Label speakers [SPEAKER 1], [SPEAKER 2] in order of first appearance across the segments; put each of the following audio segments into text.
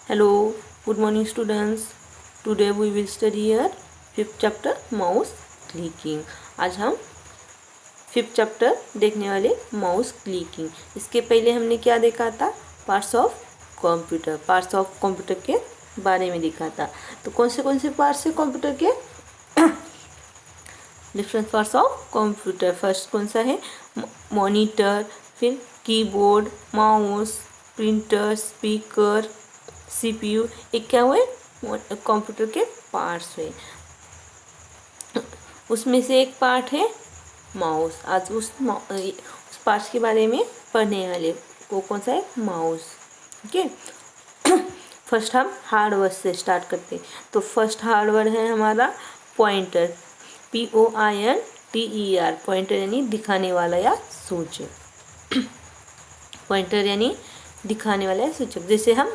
[SPEAKER 1] Hello, good morning students. Today we will study here fifth chapter mouse clicking. आज हम fifth chapter देखने वाले mouse clicking. इसके पहले हमने क्या देखा था? Parts of computer. Parts of computer के बारे में देखा था। तो कौन से पार्ट्स है कंप्यूटर के? Different parts of computer. First कौन सा है? मॉनिटर, फिर keyboard, mouse, printer, speaker, CPU. एक क्या हुए? कंप्यूटर के पार्ट्स हुए। उसमें से एक पार्ट है माउस। आज उस पार्ट्स के बारे में पढ़ने वाले। वो कौन सा है? माउस। ओके। फर्स्ट हम हार्डवेयर से स्टार्ट करते हैं। तो फर्स्ट हार्डवेयर है हमारा पॉइंटर, POINTER। पॉइंटर यानी दिखाने वाला या सूचक। पॉइंटर यानी दिखाने वाला है सूचक। जैसे हम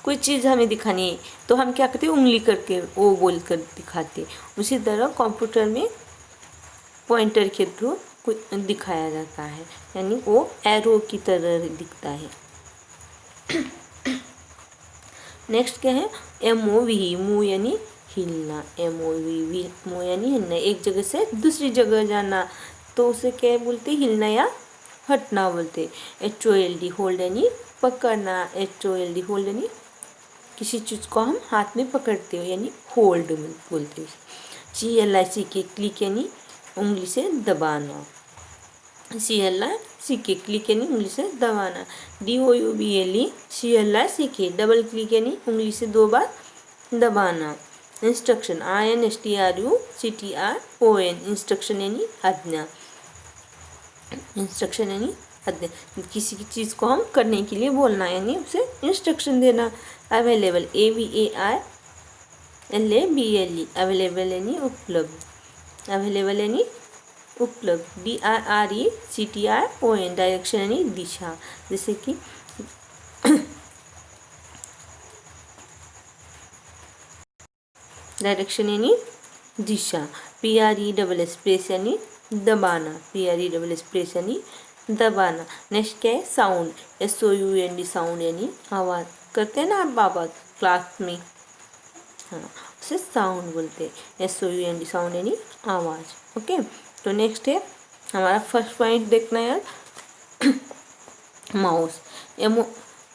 [SPEAKER 1] कोई चीज़ हमें दिखानी है तो हम क्या करते हैं? उंगली करके वो बोल कर दिखाते हैं। उसी तरह कंप्यूटर में पॉइंटर के थ्रू कुछ दिखाया जाता है, यानी वो एरो की तरह दिखता है। नेक्स्ट क्या है? MOV। मूव यानी हिलना। MOV मूव यानी हिलना, एक जगह से दूसरी जगह जाना। तो उसे क्या बोलते? हिलना या हटना बोलते। HOLD होल्ड यानी पकड़ना। HOLD होल्ड यानी किसी चीज़ को हम हाथ में पकड़ते हो यानी होल्ड बोलते हैं। CLICK क्लिक यानी उंगली से दबाना। CLICK क्लिक यानी उंगली से दबाना। DOUBLE CLICK डबल क्लिक यानी उंगली से 2 बार दबाना। इंस्ट्रक्शन INSTRUCTION इंस्ट्रक्शन यानी आज्ञा। इंस्ट्रक्शन यानी आज्ञा, किसी की चीज़ को हम करने के लिए बोलना यानी उसे इंस्ट्रक्शन देना। अवेलेबल AVAILABLE अवेलेबल यानी उपलब्ध। अवेलेबल यानी उपलब्ध। DIRECTION डायरेक्शन यानी दिशा। जैसे कि डायरेक्शन यानी दिशा। PRESS प्रेस यानी दबाना। PRESS प्रेस यानी दबाना। नेक्स्ट क्या है? साउंड SOUND साउंड यानी आवाज़। करते हैं ना आप बाबा क्लास में, हाँ उसे साउंड बोलते हैं। SOUND साउंड यानी आवाज़। ओके। तो नेक्स्ट है हमारा फर्स्ट पॉइंट देखना है माउस।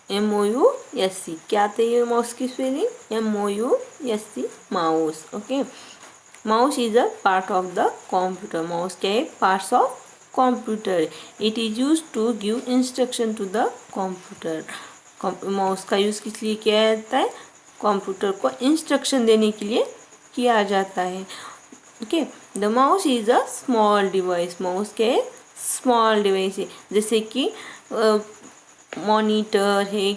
[SPEAKER 1] MOUSE क्या आते हैं माउस की spelling? MOUSE mouse. Okay. Mouse is a part of the computer. Mouse क्या है? Parts of computer. It is use to give instruction to the computer. Mouse का यूज़ किस लिए किया जाता है? कंप्यूटर को इंस्ट्रक्शन देने के लिए किया जाता है। Okay. The mouse is a small device. Mouse क्या है? स्मॉल डिवाइस है। जैसे कि मॉनिटर है,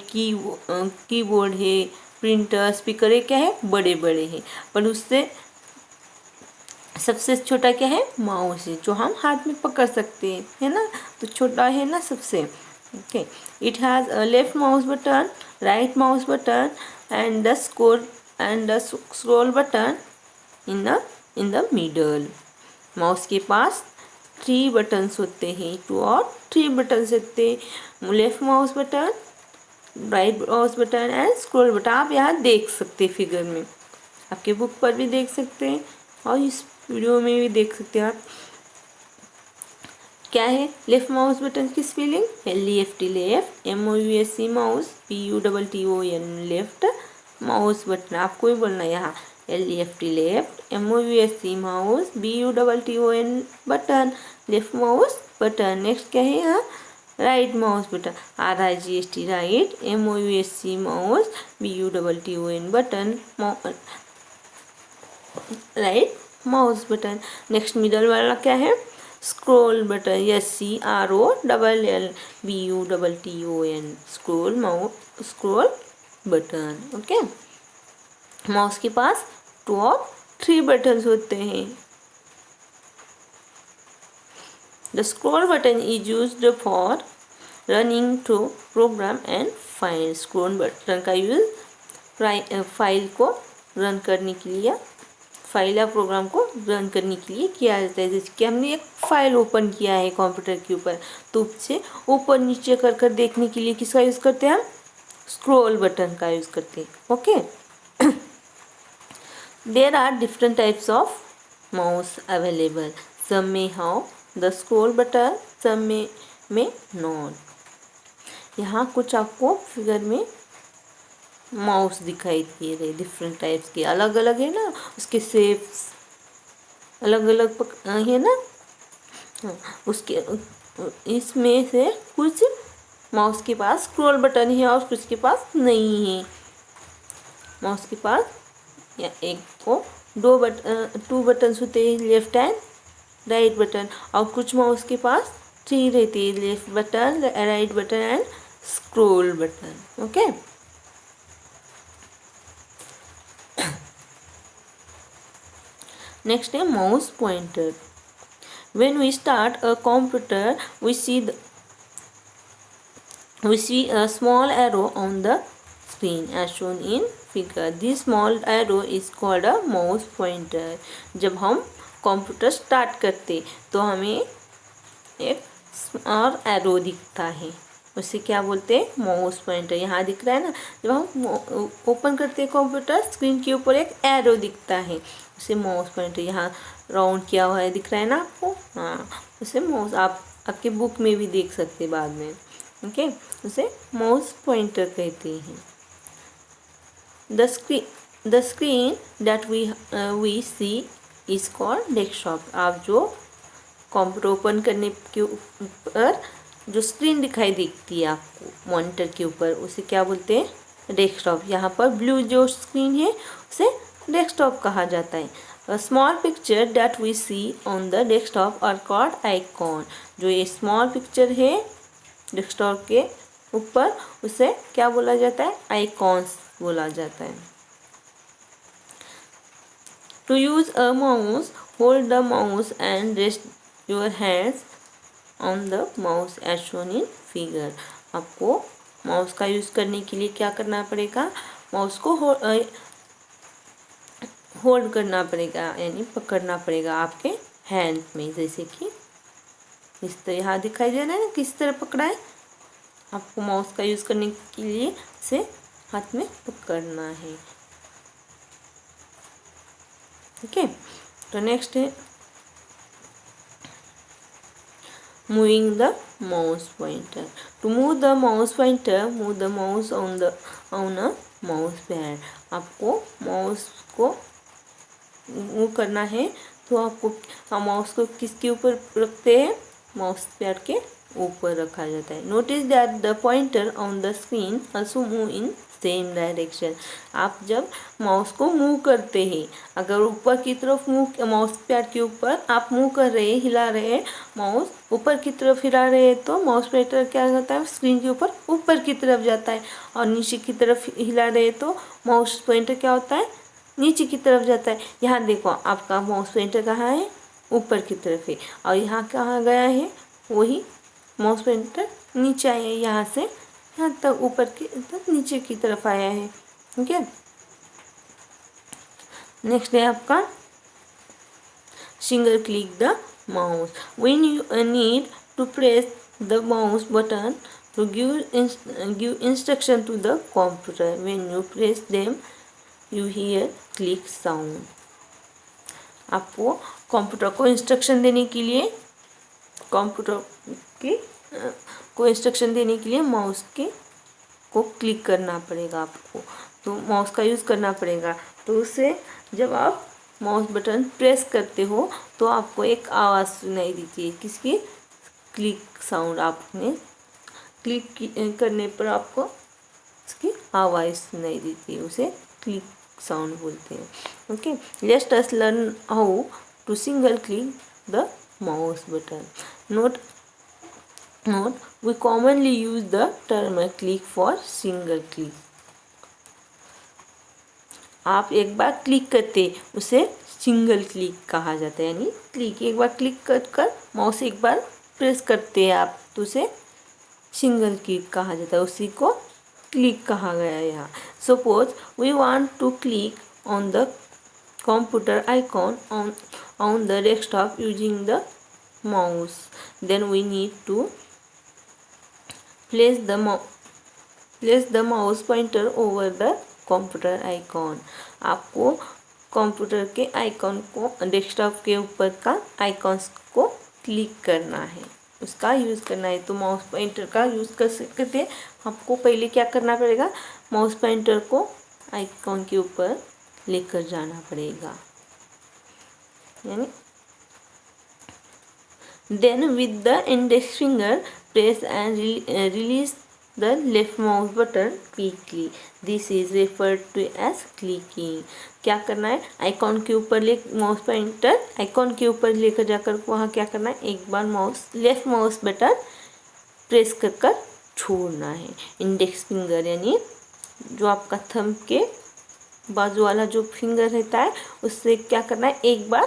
[SPEAKER 1] कीबोर्ड है, प्रिंटर, स्पीकर है, क्या है? बड़े बड़े हैं। पर उससे सबसे छोटा क्या है? माउस है, जो हम हाथ में पकड़ सकते हैं, है ना? तो छोटा है ना सबसे। Okay. It has a left mouse button, right mouse button and the scroll button in the middle. Mouse के पास 3 बटन्स होते हैं, 2 और 3 बटन्स होते हैं। Left mouse button, right mouse button and scroll button. आप यहाँ देख सकते हैं फिगर में, आपके बुक पर भी देख सकते हैं और इस वीडियो में भी देख सकते हैं आप। क्या है लेफ्ट माउस बटन की spelling? LEFT left, MOUSE mouse, PUTTON left mouse button. आपको ही बोलना है यहाँ LEFT left, MOUSE mouse, PUTTON button, left mouse button. Next क्या है यहाँ? Right mouse button, RIGHT right, MOUSE mouse, PUTTON button, right mouse button. Next middle वाला क्या है? Scroll button, SCROLLBUTTON scroll button. Okay. Mouse के पास 2 और 3 buttons होते हैं। The scroll button is used for running through program and file. Scroll button का use file को run करने के लिए, फाइल या प्रोग्राम को रन करने के लिए किया जाता है। जैसे कि हमने एक फाइल ओपन किया है कंप्यूटर के ऊपर, तो उसे ऊपर नीचे कर देखने के लिए किसका यूज़ करते हैं हम? स्क्रॉल बटन का यूज़ करते हैं. Okay. There are different types of mouse available. Some may have the scroll button, some may not. यहाँ कुछ आपको फिगर में माउस दिखाई दे रहे, डिफरेंट टाइप्स के, अलग अलग है ना, उसके शेप्स अलग अलग है ना. हाँ, उसके इसमें से कुछ माउस के पास स्क्रॉल बटन है और कुछ के पास नहीं है. माउस के पास या एक को टू बटन होते हैं, लेफ्ट एंड राइट बटन, और कुछ माउस के पास 3 रहते हैं, left button, right button and scroll button. Okay. Next है mouse pointer. When we start a computer, we see a small arrow on the screen as shown in figure. This small arrow is called a mouse pointer. जब हम computer start करते तो हमें एक small arrow दिखता है, उसे क्या बोलते हैं? Mouse pointer. यहाँ दिख रहा है ना, जब हम ओपन करते हैं कंप्यूटर, स्क्रीन के ऊपर एक एरो दिखता है, उसे माउस पॉइंटर. यहाँ राउंड किया हुआ है, दिख रहा है ना आपको? हाँ, उसे माउस, आप आपके बुक में भी देख सकते बाद में. ओके. उसे माउस पॉइंटर कहते हैं. The screen that we see is called desktop. आप जो कंप्यूटर ओपन करने के ऊपर जो स्क्रीन दिखाई देती है आपको मॉनिटर के ऊपर, उसे क्या बोलते हैं? डेस्कटॉप. यहाँ पर ब्लू जो स्क्रीन है उसे डेस्कटॉप कहा जाता है. A small picture that we see on the desktop are called icon. जो ये स्मॉल पिक्चर है डेस्कटॉप के ऊपर, उसे क्या बोला जाता है? आइकॉन्स बोला जाता है. To use a mouse, hold the mouse and rest your hands on the mouse as shown in figure. आपको माउस का यूज़ करने के लिए क्या करना पड़ेगा? माउस को होल्ड करना पड़ेगा, यानी पकड़ना पड़ेगा आपके हैंड में, जैसे कि इस तरह यहाँ दिखाई दे रहा है ना, किस तरह पकड़ा है. आपको माउस का यूज़ करने के लिए इसे हाथ में पकड़ना है. ओके. तो नेक्स्ट है moving the mouse pointer. To move the mouse pointer, move the mouse on a mouse pad. आपको माउस को मूव करना है तो आपको माउस को किसके ऊपर रखते हैं? माउस पैड के ऊपर रखा जाता है. Notice that the pointer on the screen also move in same direction. आप जब माउस को मूव करते हैं, अगर ऊपर की तरफ मूव, माउस पैड के ऊपर आप मूव कर रहे हैं, हिला रहे हैं, माउस ऊपर की तरफ हिला रहे हैं, तो माउस पॉइंटर क्या करता है? स्क्रीन के ऊपर की तरफ जाता है. और नीचे की तरफ हिला रहे हैं तो माउस पॉइंटर क्या होता है? नीचे की तरफ जाता है. यहाँ देखो, आपका माउस पॉइंटर कहाँ है? ऊपर की तरफ है. और यहाँ कहाँ गया है? वही माउस पॉइंटर नीचे आया है, यहाँ से यहाँ तक ऊपर की तक नीचे की तरफ आया है. ठीक है. नेक्स्ट है आपका single click the mouse. When you need to press the mouse button to give instruction to the computer. When you press them, you hear click sound. आपको कंप्यूटर को इंस्ट्रक्शन देने के लिए, कंप्यूटर की को इंस्ट्रक्शन देने के लिए माउस के को क्लिक करना पड़ेगा आपको. तो माउस का यूज़ करना पड़ेगा. तो उससे जब आप माउस बटन प्रेस करते हो तो आपको एक आवाज़ सुनाई देती है. किसकी? Click sound. आपने क्लिक करने पर आपको उसकी आवाज़ सुनाई देती है, उसे क्लिक साउंड बोलते हैं. Okay. Let's us learn how to single click the mouse button. Note we commonly use the term click for single click. आप एक बार क्लिक करते उसे सिंगल क्लिक कहा जाता है. यानी क्लिक एक बार क्लिक कर माउस एक बार प्रेस करते हैं आप, तो उसे सिंगल क्लिक कहा जाता है. उसी को क्लिक कहा गया है यहाँ. Suppose we want to click on the computer icon on the desktop using the mouse, then we need to place place the mouse pointer over the computer icon. आपको कंप्यूटर के आइकॉन को, desktop के ऊपर का icons को click करना है, उसका यूज़ करना है। तो माउस पॉइंटर का यूज़ कर सकते हैं। आपको पहले क्या करना पड़ेगा, माउस पॉइंटर को आइकॉन के ऊपर लेकर जाना पड़ेगा, यानी then with the index finger press and release the left mouse button quickly. This is referred to as clicking. क्या करना है, आइकॉन के ऊपर ले माउस पॉइंटर आइकॉन के ऊपर लेकर जाकर वहाँ क्या करना है, एक बार लेफ्ट माउस बटन प्रेस कर कर छोड़ना है। इंडेक्स फिंगर यानी जो आपका थंब के बाजू वाला जो फिंगर रहता है उससे क्या करना है, एक बार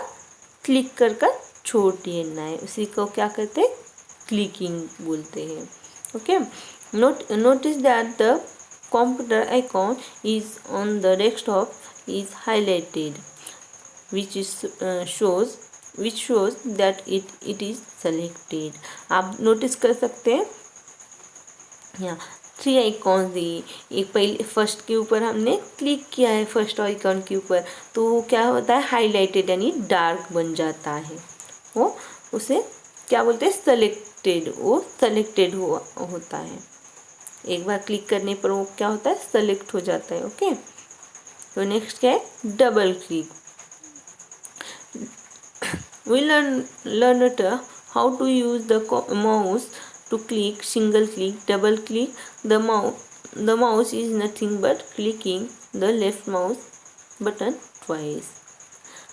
[SPEAKER 1] क्लिक कर कर छोड़ देना है, उसी को क्या कहते हैं, क्लिकिंग बोलते हैं। Okay, notice that the computer icon is on the desktop is highlighted which shows that it is selected। आप नोटिस कर सकते हैं यहाँ 3 आइकॉन दिए, एक पहले फर्स्ट के ऊपर हमने क्लिक किया है, फर्स्ट आइकॉन के ऊपर, तो वो क्या होता है, हाईलाइटेड यानी डार्क बन जाता है, वो उसे क्या बोलते हैं, सेलेक्टेड, वो सेलेक्टेड होता है। एक बार क्लिक करने पर वो क्या होता है, सेलेक्ट हो जाता है। ओके, तो नेक्स्ट क्या है, double click. We learned how to use the mouse to click, single click, double click. The mouse is nothing but clicking the left mouse button twice।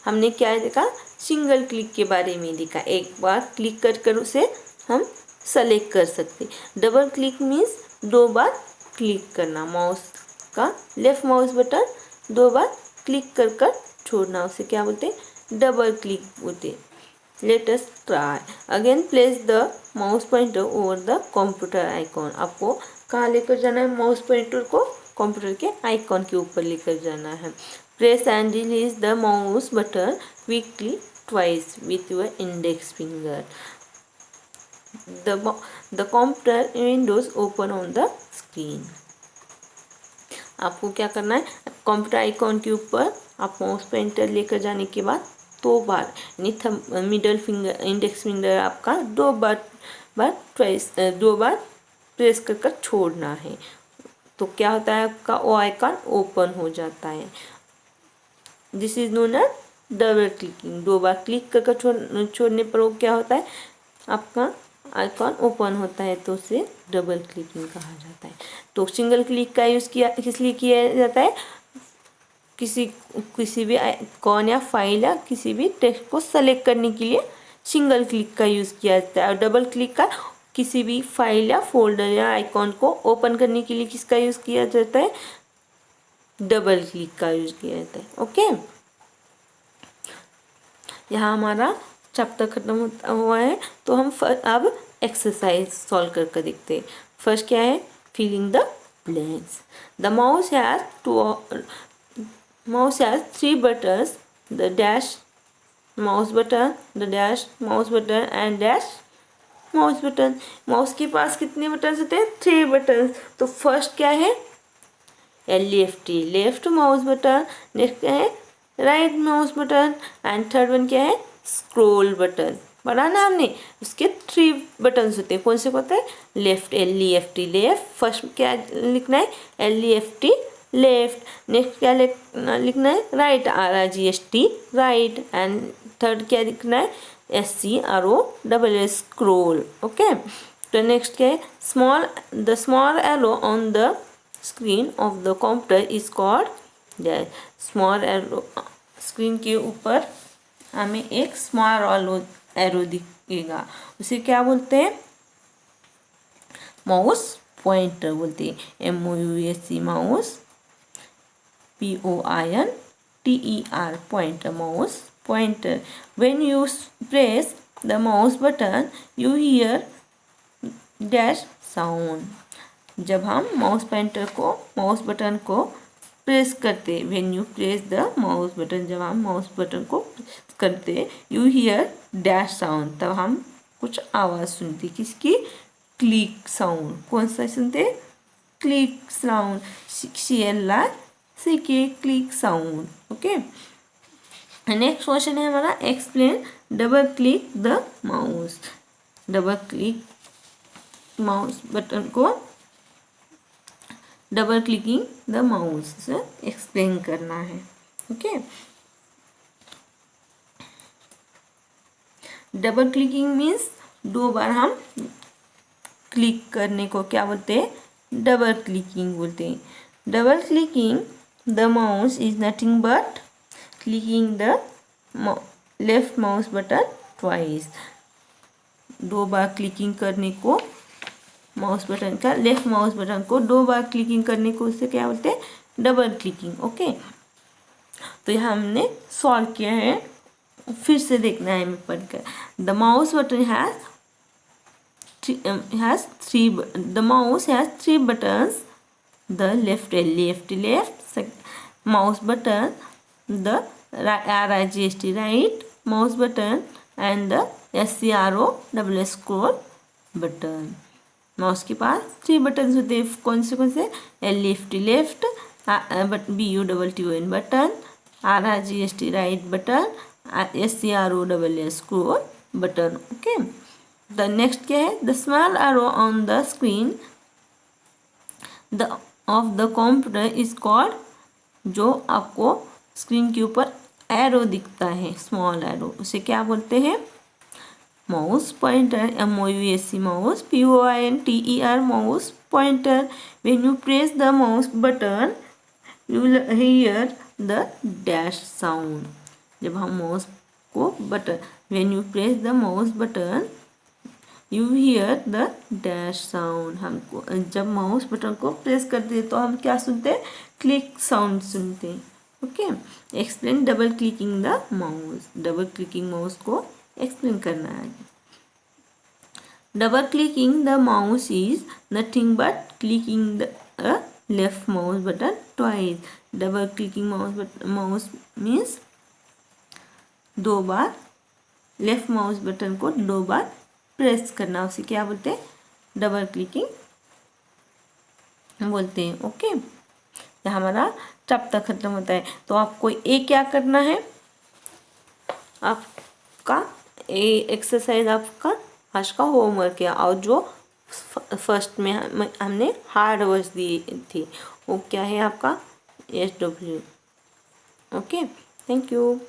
[SPEAKER 1] हमने क्या देखा, सिंगल क्लिक के बारे में देखा, एक बार क्लिक कर कर उसे हम सेलेक्ट कर सकते। डबल क्लिक मीन्स 2 बार क्लिक करना, माउस का लेफ्ट माउस बटन 2 बार क्लिक कर कर छोड़ना, उसे क्या बोलते हैं, डबल क्लिक बोलते। Let us try again. Place the mouse pointer over the computer icon. आपको कहाँ लेकर जाना है, माउस पॉइंटर को कंप्यूटर के आइकॉन के ऊपर लेकर जाना है। Press and release the mouse button quickly twice with your index finger. The computer Windows open on the screen. आपको क्या करना है, कंप्यूटर आइकॉन के ऊपर आप माउस पॉइंटर लेकर जाने के बाद 2 बार यानी मिडल फिंगर, इंडेक्स फिंगर आपका 2 बार प्रेस कर कर छोड़ना है, तो क्या होता है, आपका वो आइकॉन ओपन हो जाता है। This is known as double clicking. 2 बार क्लिक कर कर छोड़ने पर वो क्या होता है, आपका आइकॉन ओपन होता है, तो उसे डबल क्लिकिंग कहा जाता है। तो सिंगल क्लिक का यूज़ किस लिए किया जाता है, किसी भी आइकॉन या फाइल या किसी भी टेक्स्ट को सेलेक्ट करने के लिए सिंगल क्लिक का यूज़ किया जाता है। और डबल क्लिक का किसी भी फाइल या फोल्डर या आइकॉन को ओपन करने के लिए किसका यूज़ किया जाता है, डबल क्लिक का यूज़ किया जाता है। ओके, यहाँ हमारा चैप्टर खत्म हुआ है, तो हम अब एक्सरसाइज सॉल्व करके देखते हैं। फर्स्ट क्या है, filling the blanks. The mouse has 3 buttons, the dash mouse button, the dash mouse button and dash mouse button। Mouse के पास कितने बटन होते हैं, 3 बटन। तो फर्स्ट क्या है, LEFT left mouse button, next क्या है, right mouse button and third one क्या है, स्क्रोल बटन। पढ़ा ना हमने, उसके 3 बटन होते हैं, कौन से होते हैं, लेफ्ट LEFT लेफ्ट, फर्स्ट क्या लिखना है, LEFT लेफ्ट, नेक्स्ट क्या लिखना है, right RIGHT right, and third क्या लिखना है, SCROLL स्क्रोल। ओके, तो नेक्स्ट क्या है, the small arrow on the screen of the computer is called dash. Small arrow, screen के ऊपर हमें एक स्मॉल एरो दिखेगा, उसे क्या बोलते हैं, माउस पॉइंटर बोलते हैं। MOUSE mouse, POINTER pointer, mouse pointer। When you press the mouse button you hear dash sound। जब हम माउस बटन को प्रेस करते, when you press the mouse button, जब हम माउस बटन को करते you hear dash sound, तब हम कुछ आवाज़ सुनते, किसकी, क्लिक साउंड। कौन सा सुनते, click sound. CLICK click sound. Okay. Next question है हमारा explain double click the mouse. Double click mouse button को डबल क्लिकिंग द माउस से एक्सप्लेन करना है. ओके. डबल क्लिकिंग मीन्स 2 बार हम क्लिक करने को क्या बोलते हैं? डबल क्लिकिंग बोलते हैं. Double clicking the mouse is nothing but clicking the left mouse button twice. 2 bar clicking करने को माउस बटन का लेफ्ट माउस बटन को 2 बार क्लिकिंग करने को उससे क्या बोलते हैं? Double clicking. ओके. तो यह हमने सॉल्व किया है. फिर से देखना है हमें पढ़कर. The mouse button has three buttons. The left mouse button, the RIGST right mouse button, and the SCRO button. Mouse के पास 3 बटन होते हैं. कौन से? LEFT left, BUTTON button, RIGST right button, SCRO button. Okay. The next क्या है? The small arrow on the screen of the computer is called. जो आपको screen के ऊपर एरो दिखता है, स्मॉल एरो, उसे क्या बोलते हैं? Mouse pointer. MOUSE mouse. POINTER mouse pointer. When you press the mouse button you will hear the dash sound. जब हम माउस को button when you press the mouse button you here the dash sound. हमको जब mouse button को press करते हैं तो हम क्या सुनते हैं? क्लिक साउंड सुनते हैं. Okay. Explain double clicking the mouse. Double clicking mouse को एक्सप्लेन करना है. Double clicking the mouse is nothing but clicking the left mouse button twice. Double clicking mouse means 2 bar left mouse button को 2 बार press करना. उसे क्या बोलते हैं? Double clicking बोलते हैं. ओके. ये हमारा चैप्टर खत्म होता है. तो आपको क्या करना है? आपका एक्सरसाइज आपका आज का होमवर्क है. और जो फर्स्ट में हमने हार्ड वर्ड्स दिए थे वो क्या है आपका? SW. ओके. Thank you.